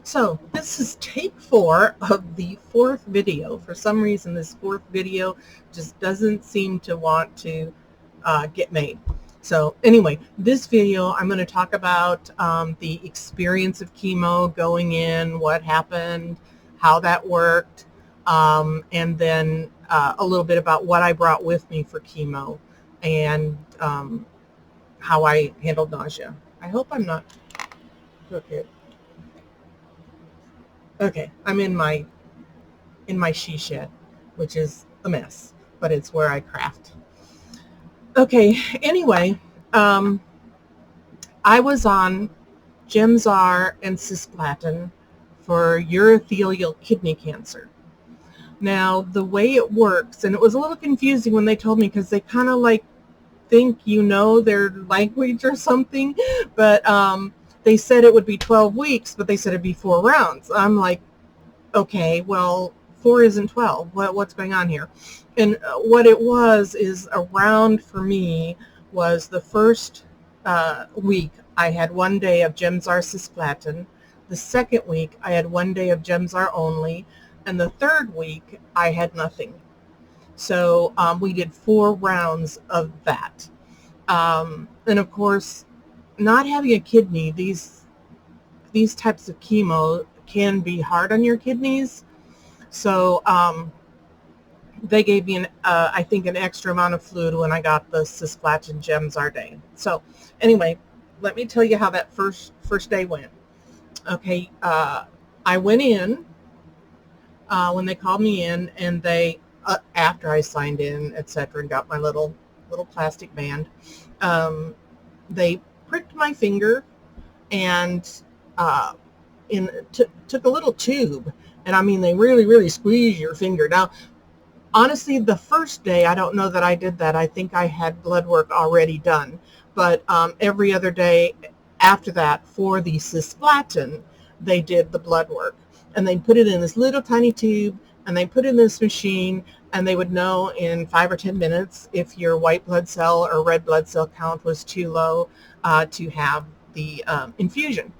So this is take 4 of the 4th video. For some reason, this 4th video just doesn't seem to want to get made. So anyway, this video I'm going to talk about the experience of chemo going in, what happened, how that worked, and then a little bit about what I brought with me for chemo and how I handled nausea. I hope I'm not crooked. Okay, I'm in my she shed, which is a mess, but it's where I craft. Okay, anyway, I was on Gemzar and Cisplatin for urothelial kidney cancer. Now, the way it works, and it was a little confusing when they told me because they kind of like think you know their language or something, but they said it would be 12 weeks, but they said it'd be 4 rounds. I'm like, okay, well, 4 isn't 12. What's going on here? And what it was is a round for me was the first week I had 1 day of Gemzar Cisplatin. The second week I had 1 day of Gemzar only. And the third week I had nothing. So we did 4 rounds of that. And of course, not having a kidney, these types of chemo can be hard on your kidneys. So they gave me, I think, an extra amount of fluid when I got the Cisplatin Gemzar day. So anyway, let me tell you how that first day went. Okay, I went in when they called me in, and they, after I signed in, etc., and got my little plastic band, they pricked my finger and took a little tube, and I mean they really squeeze your finger. Now, honestly, the first day I don't know that I did that. I think I had blood work already done, but every other day after that for the Cisplatin, they did the blood work, and they put it in this little tiny tube, and they put it in this machine, and they would know in 5 or 10 minutes if your white blood cell or red blood cell count was too low to have the infusion.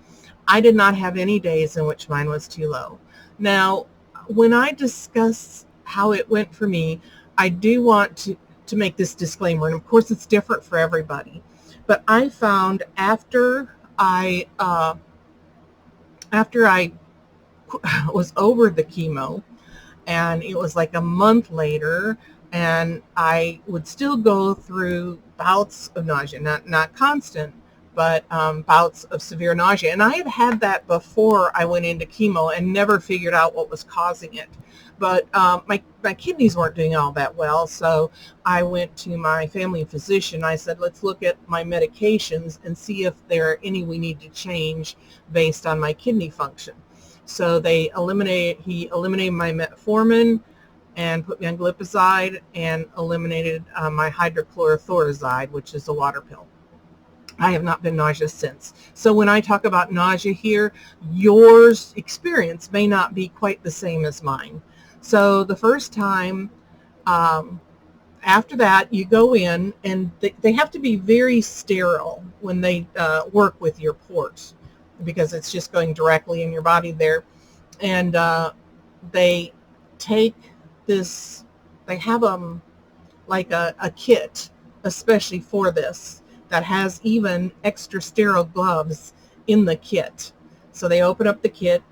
I did not have any days in which mine was too low. Now, when I discuss how it went for me, I do want to make this disclaimer, and of course it's different for everybody, but I found after I was over the chemo, and it was like a month later, and I would still go through bouts of nausea, not constant, but bouts of severe nausea. And I had had that before I went into chemo and never figured out what was causing it. But my kidneys weren't doing all that well, so I went to my family physician. I said, let's look at my medications and see if there are any we need to change based on my kidney function. So he eliminated my metformin and put me on glipizide, and eliminated my hydrochlorothiazide, which is a water pill. I have not been nauseous since. So when I talk about nausea here, your experience may not be quite the same as mine. So the first time, after that, you go in, and they have to be very sterile when they work with your port, because it's just going directly in your body there. And they take this, they have like a kit especially for this that has even extra sterile gloves in the kit. So they open up the kit,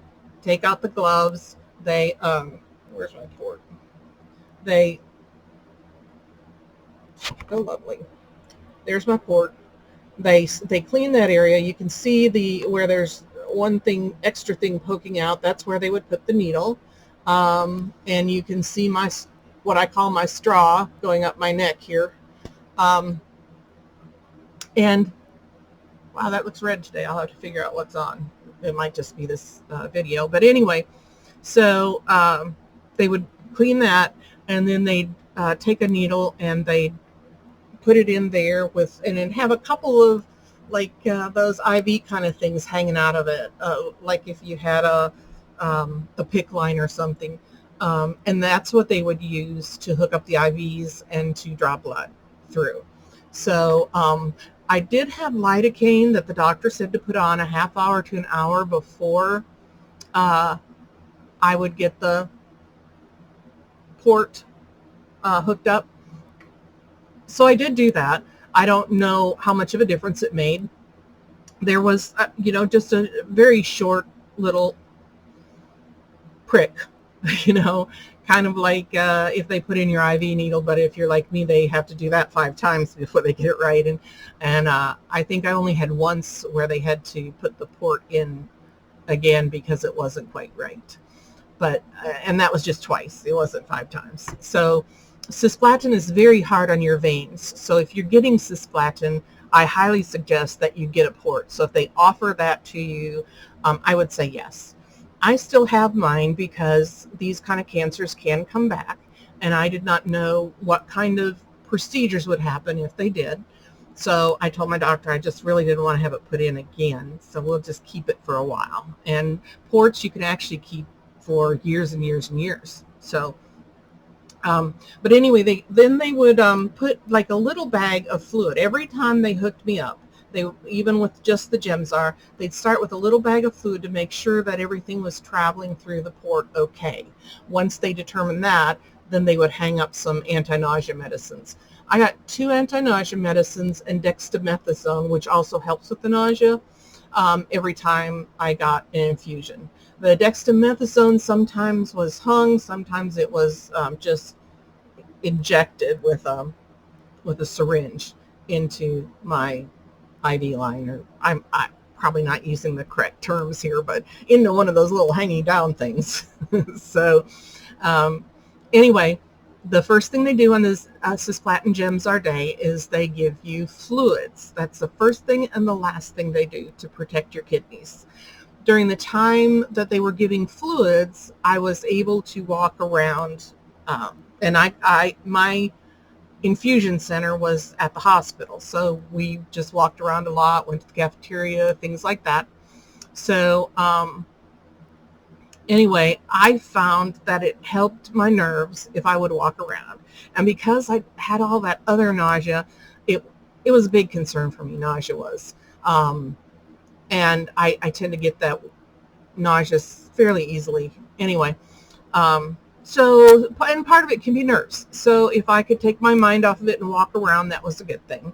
take out the gloves, they where's my port? They, oh lovely, there's my port. They clean that area. You can see where there's one extra thing poking out. That's where they would put the needle. And you can see what I call my straw going up my neck here. And wow, that looks red today. I'll have to figure out what's on. It might just be this video. But anyway, so they would clean that, and then they'd take a needle and they'd put it in there and then have a couple of like those IV kind of things hanging out of it, like if you had a PICC line or something, and that's what they would use to hook up the IVs and to draw blood through. So I did have lidocaine that the doctor said to put on a half hour to an hour before uh, I would get the port hooked up. So I did do that. I don't know how much of a difference it made. There was, just a very short little prick, you know, kind of like if they put in your IV needle, but if you're like me, they have to do that 5 times before they get it right. And I think I only had once where they had to put the port in again because it wasn't quite right. But and that was just twice. It wasn't 5 times. So cisplatin is very hard on your veins. So if you're getting cisplatin, I highly suggest that you get a port. So if they offer that to you, I would say yes. I still have mine because these kind of cancers can come back, and I did not know what kind of procedures would happen if they did. So I told my doctor I just really didn't want to have it put in again, so we'll just keep it for a while. And ports you can actually keep for years and years and years. So, but anyway, they would put like a little bag of fluid every time they hooked me up. They, even with just the Gemzar, they'd start with a little bag of fluid to make sure that everything was traveling through the port okay. Once they determined that, then they would hang up some anti-nausea medicines. I got 2 anti-nausea medicines and dexamethasone, which also helps with the nausea, every time I got an infusion. The dexamethasone sometimes was hung, sometimes it was just injected with a syringe into my IV line, or I'm probably not using the correct terms here, but into one of those little hanging down things. So anyway, the first thing they do on this cisplatin Gemzar day is they give you fluids. That's the first thing and the last thing they do to protect your kidneys. During the time that they were giving fluids, I was able to walk around, and my infusion center was at the hospital, so we just walked around a lot, went to the cafeteria, things like that. So anyway, I found that it helped my nerves if I would walk around, and because I had all that other nausea, it was a big concern for me. Nausea was, and I tend to get that nauseous fairly easily. Anyway, so, and part of it can be nerves. So if I could take my mind off of it and walk around, that was a good thing.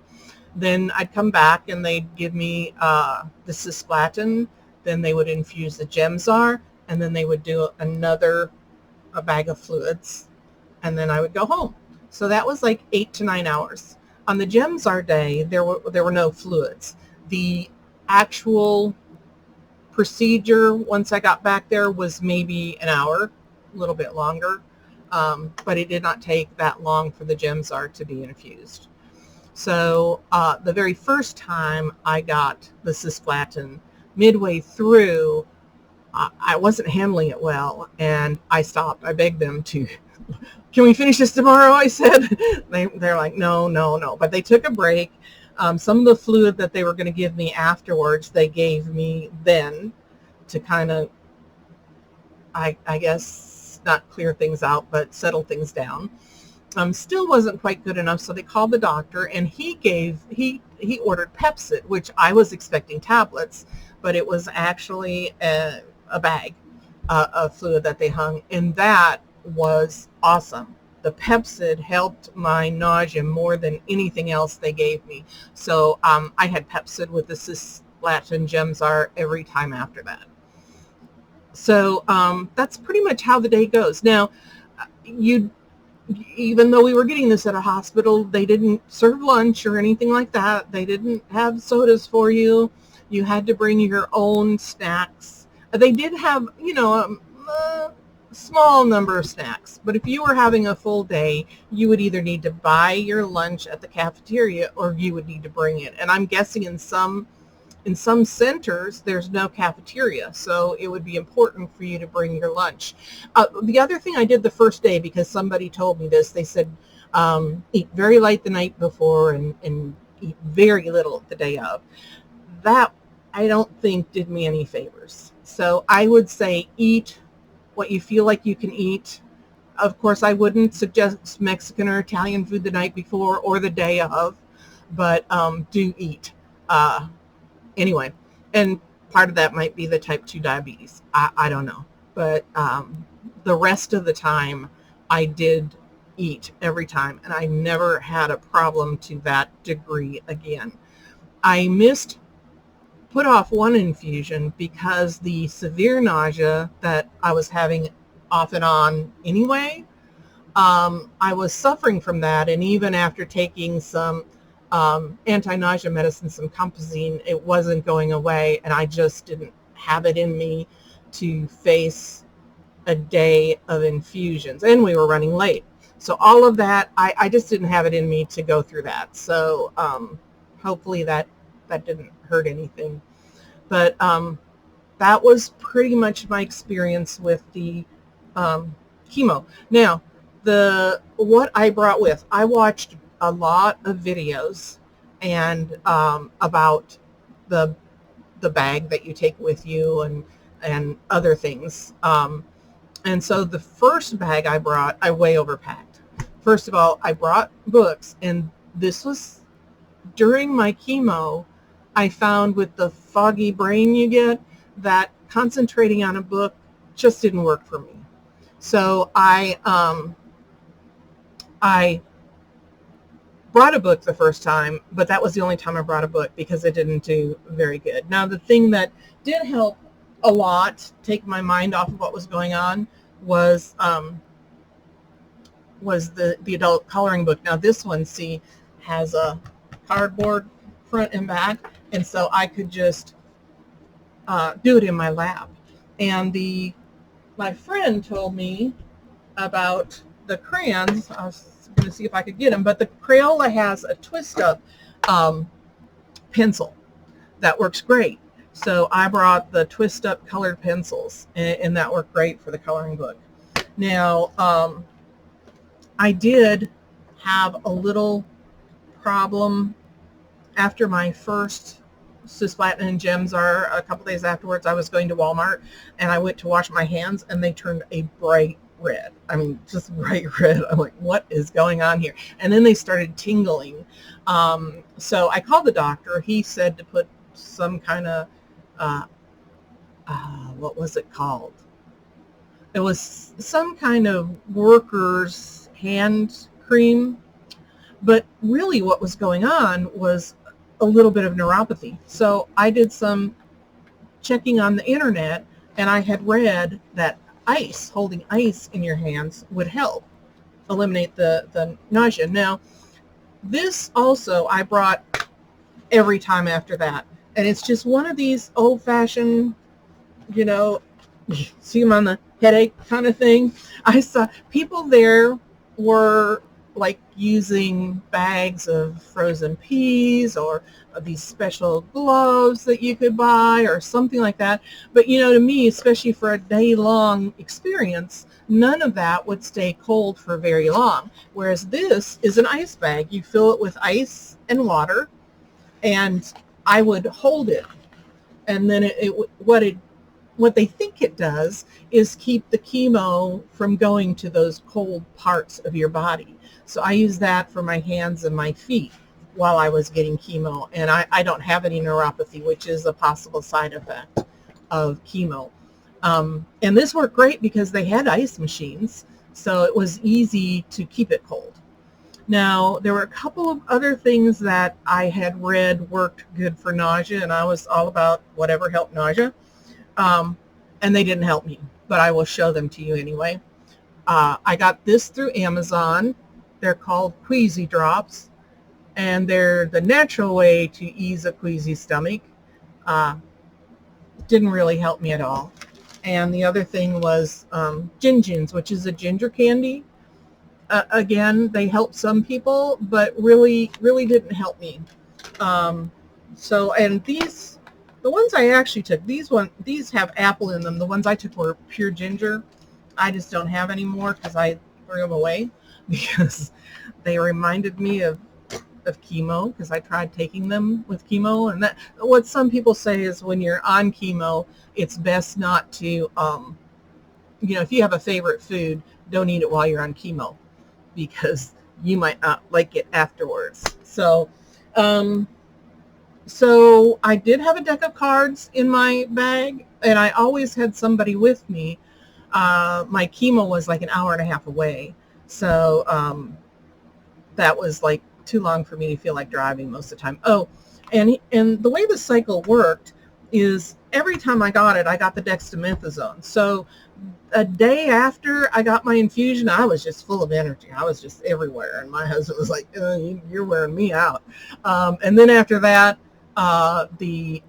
Then I'd come back and they'd give me the cisplatin. Then they would infuse the Gemzar, and then they would do a bag of fluids, and then I would go home. So that was like 8 to 9 hours. On the Gemzar day, there were no fluids. The actual procedure, once I got back there, was maybe an hour, a little bit longer, but it did not take that long for the Gemzar to be infused. So the very first time I got the cisplatin, midway through, I wasn't handling it well, and I stopped. I begged them to, can we finish this tomorrow, I said. They're like, no. But they took a break. Some of the fluid that they were going to give me afterwards, they gave me then to kind of, I guess, not clear things out, but settle things down. Still wasn't quite good enough, so they called the doctor, and he ordered Pepsid, which I was expecting tablets, but it was actually a bag of fluid that they hung, and that was awesome. The Pepsid helped my nausea more than anything else they gave me. So I had Pepsid with the cisplatin Gemzar every time after that. So that's pretty much how the day goes. Now, even though we were getting this at a hospital, they didn't serve lunch or anything like that. They didn't have sodas for you. You had to bring your own snacks. They did have, a small number of snacks, but if you were having a full day, you would either need to buy your lunch at the cafeteria or you would need to bring it. And I'm guessing in some centers there's no cafeteria, so it would be important for you to bring your lunch. The other thing I did the first day, because somebody told me this, they said eat very light the night before and eat very little the day of. That I don't think did me any favors. So I would say eat what you feel like you can eat. Of course, I wouldn't suggest Mexican or Italian food the night before or the day of, but do eat. Anyway, and Part of that might be the type 2 diabetes. I don't know. But the rest of the time, I did eat every time, and I never had a problem to that degree again. I put off one infusion because the severe nausea that I was having off and on anyway, I was suffering from that, and even after taking some anti-nausea medicine, some Compazine, it wasn't going away, and I just didn't have it in me to face a day of infusions, and we were running late. So all of that, I just didn't have it in me to go through that. So hopefully that didn't hurt anything. But that was pretty much my experience with the chemo. Now, what I brought with, I watched a lot of videos and about the bag that you take with you and other things. And so the first bag I brought, I way overpacked. First of all, I brought books, and this was during my chemo. I found with the foggy brain you get that concentrating on a book just didn't work for me. So I brought a book the first time, but that was the only time I brought a book because it didn't do very good. Now, the thing that did help a lot take my mind off of what was going on was the adult coloring book. Now, this one, see, has a cardboard front and back, and so I could just do it in my lap. And my friend told me about the crayons. I was going to see if I could get them, but the Crayola has a twist-up pencil that works great. So I brought the twist-up colored pencils, and that worked great for the coloring book. Now, I did have a little problem after my first Cisplatin and Gemzar. A couple days afterwards, I was going to Walmart, and I went to wash my hands, and they turned a bright red. I mean, just bright red. I'm like, what is going on here? And then they started tingling. So I called the doctor. He said to put some kind of, what was it called? It was some kind of worker's hand cream. But really what was going on was a little bit of neuropathy. So I did some checking on the internet, and I had read that holding ice in your hands would help eliminate the nausea. Now, this also I brought every time after that. And it's just one of these old-fashioned, see them on the headache kind of thing. I saw people there were like using bags of frozen peas or these special gloves that you could buy or something like that. But to me, especially for a day-long experience, none of that would stay cold for very long. Whereas this is an ice bag. You fill it with ice and water, and I would hold it. And then what they think it does is keep the chemo from going to those cold parts of your body. So I use that for my hands and my feet while I was getting chemo. And I don't have any neuropathy, which is a possible side effect of chemo. And this worked great because they had ice machines, so it was easy to keep it cold. Now, there were a couple of other things that I had read worked good for nausea, and I was all about whatever helped nausea. And they didn't help me, but I will show them to you anyway. I got this through Amazon. They're called Queasy Drops, and they're the natural way to ease a queasy stomach. Didn't really help me at all. And the other thing was Gingins, which is a ginger candy. Again, they help some people, but really didn't help me. And these, the ones I actually took, these have apple in them. The ones I took were pure ginger. I just don't have anymore because I threw them away because they reminded me of chemo, because I tried taking them with chemo. And that, what some people say is when you're on chemo, it's best not to, if you have a favorite food, don't eat it while you're on chemo, because you might not like it afterwards. So So I did have a deck of cards in my bag, and I always had somebody with me. My chemo was like an hour and a half away, so that was like too long for me to feel like driving most of the time. Oh, and the way the cycle worked is every time I got it, I got the dexamethasone. So a day after I got my infusion, I was just full of energy. I was just everywhere. And my husband was like, you're wearing me out. And then after that, the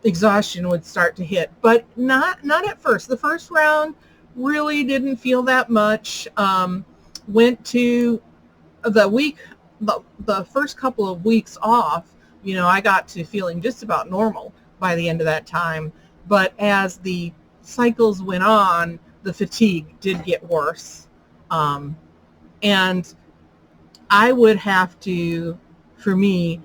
exhaustion would start to hit, but not at first. The first round really didn't feel that much. Went to the week, the first couple of weeks off, I got to feeling just about normal by the end of that time. But as the cycles went on, the fatigue did get worse. And I would have to, for me,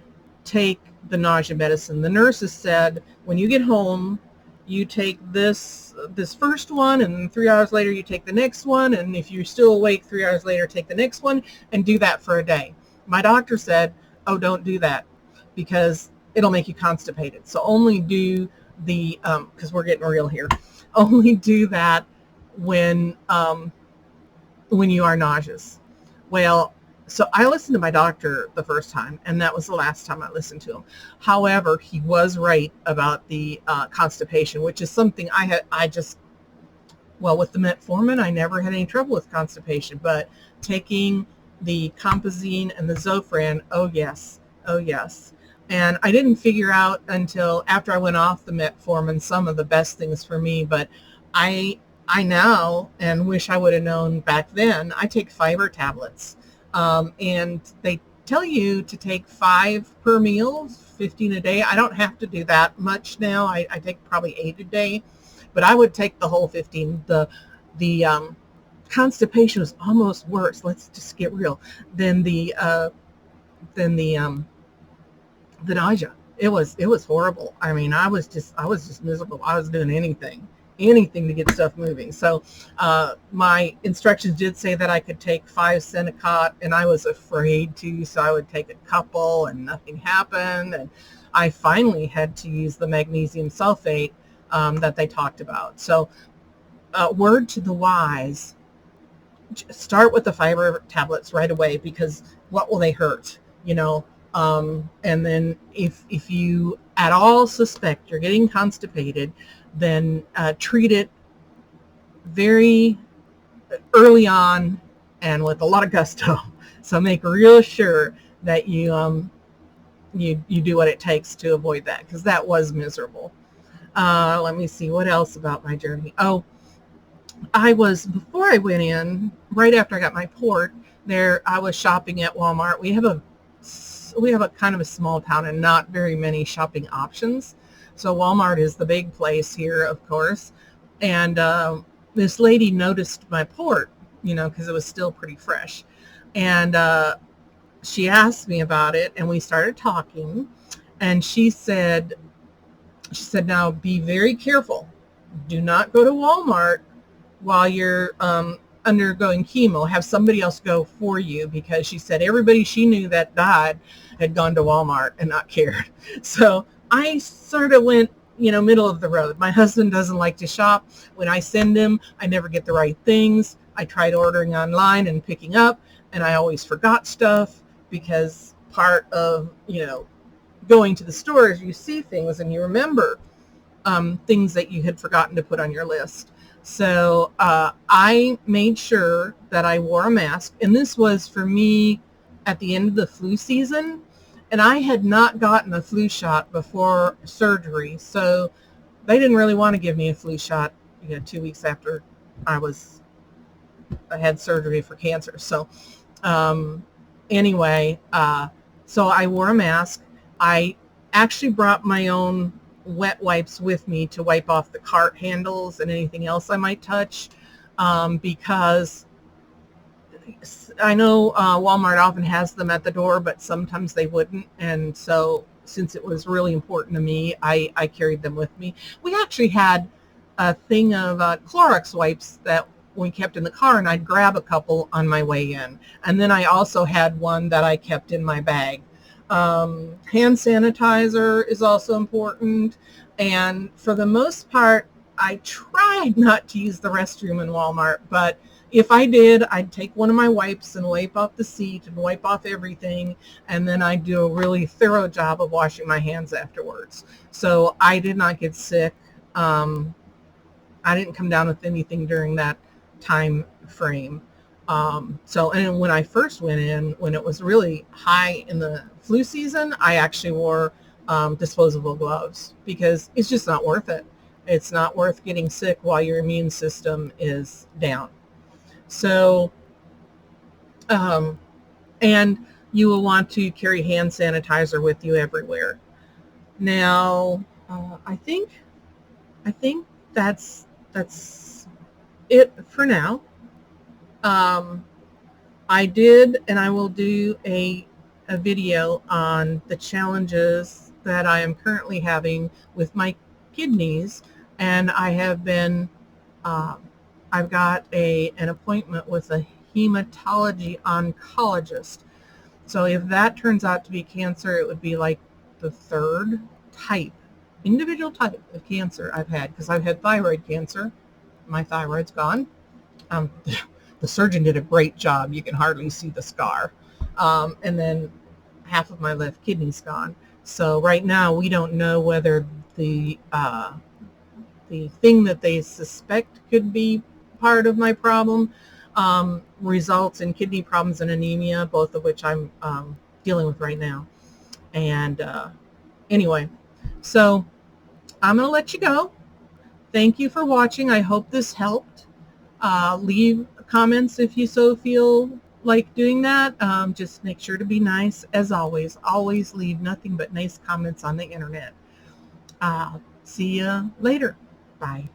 take the nausea medicine. The nurses said, when you get home, you take this first one, and 3 hours later you take the next one, and if you're still awake 3 hours later, take the next one, and do that for a day. My doctor said, oh, don't do that because it'll make you constipated. So only do the, because we're getting real here, only do that when you are nauseous. Well, so I listened to my doctor the first time, and that was the last time I listened to him. However, he was right about the constipation, which is something with the metformin, I never had any trouble with constipation, but taking the Compazine and the Zofran, oh yes. And I didn't figure out until after I went off the metformin some of the best things for me, but I now, and wish I would have known back then, I take fiber tablets. And they tell you to take 5 per meal, 15 a day. I don't have to do that much now. I take probably 8 a day, but I would take the whole 15. The constipation was almost worse. Let's just get real than the nausea. It was horrible. I mean, I was just miserable. I was doing anything to get stuff moving. So my instructions did say that I could take 5 Senecot, and I was afraid to, so I would take a couple and nothing happened. And I finally had to use the magnesium sulfate that they talked about. So word to the wise, start with the fiber tablets right away, because what will they hurt, and then if you at all suspect you're getting constipated, then treat it very early on and with a lot of gusto. So make real sure that you do what it takes to avoid that, because that was miserable. Let me see what else about my journey. Oh, before I went in, right after I got my port there, I was shopping at Walmart. We have a kind of a small town and not very many shopping options. So Walmart is the big place here, of course. And this lady noticed my port, because it was still pretty fresh. And she asked me about it, and we started talking. And she said, now be very careful. Do not go to Walmart while you're undergoing chemo. Have somebody else go for you, because she said everybody she knew that died had gone to Walmart and not cared. So I sort of went, middle of the road. My husband doesn't like to shop. When I send him, I never get the right things. I tried ordering online and picking up, and I always forgot stuff, because part of, going to the store is you see things and you remember things that you had forgotten to put on your list. So I made sure that I wore a mask, and this was for me at the end of the flu season. And I had not gotten a flu shot before surgery, so they didn't really want to give me a flu shot, 2 weeks after I had surgery for cancer. So anyway, so I wore a mask. I actually brought my own wet wipes with me to wipe off the cart handles and anything else I might touch, because I know Walmart often has them at the door, but sometimes they wouldn't. And so since it was really important to me, I carried them with me. We actually had a thing of Clorox wipes that we kept in the car, and I'd grab a couple on my way in. And then I also had one that I kept in my bag. Hand sanitizer is also important. And for the most part, I tried not to use the restroom in Walmart, but if I did, I'd take one of my wipes and wipe off the seat and wipe off everything, and then I'd do a really thorough job of washing my hands afterwards. So I did not get sick. I didn't come down with anything during that time frame. And when I first went in, when it was really high in the flu season, I actually wore disposable gloves because it's just not worth it. It's not worth getting sick while your immune system is down. So, and you will want to carry hand sanitizer with you everywhere. Now, I think that's it for now. I did, and I will do a video on the challenges that I am currently having with my kidneys, and I have been, I've got an appointment with a hematology oncologist. So if that turns out to be cancer, it would be like the third type, individual type of cancer I've had, because I've had thyroid cancer. My thyroid's gone. The surgeon did a great job. You can hardly see the scar. And then half of my left kidney's gone. So right now we don't know whether the thing that they suspect could be part of my problem results in kidney problems and anemia, both of which I'm dealing with right now. And anyway, so I'm going to let you go. Thank you for watching. I hope this helped. Leave comments if you so feel like doing that. Just make sure to be nice. As always, always leave nothing but nice comments on the internet. See you later. Bye.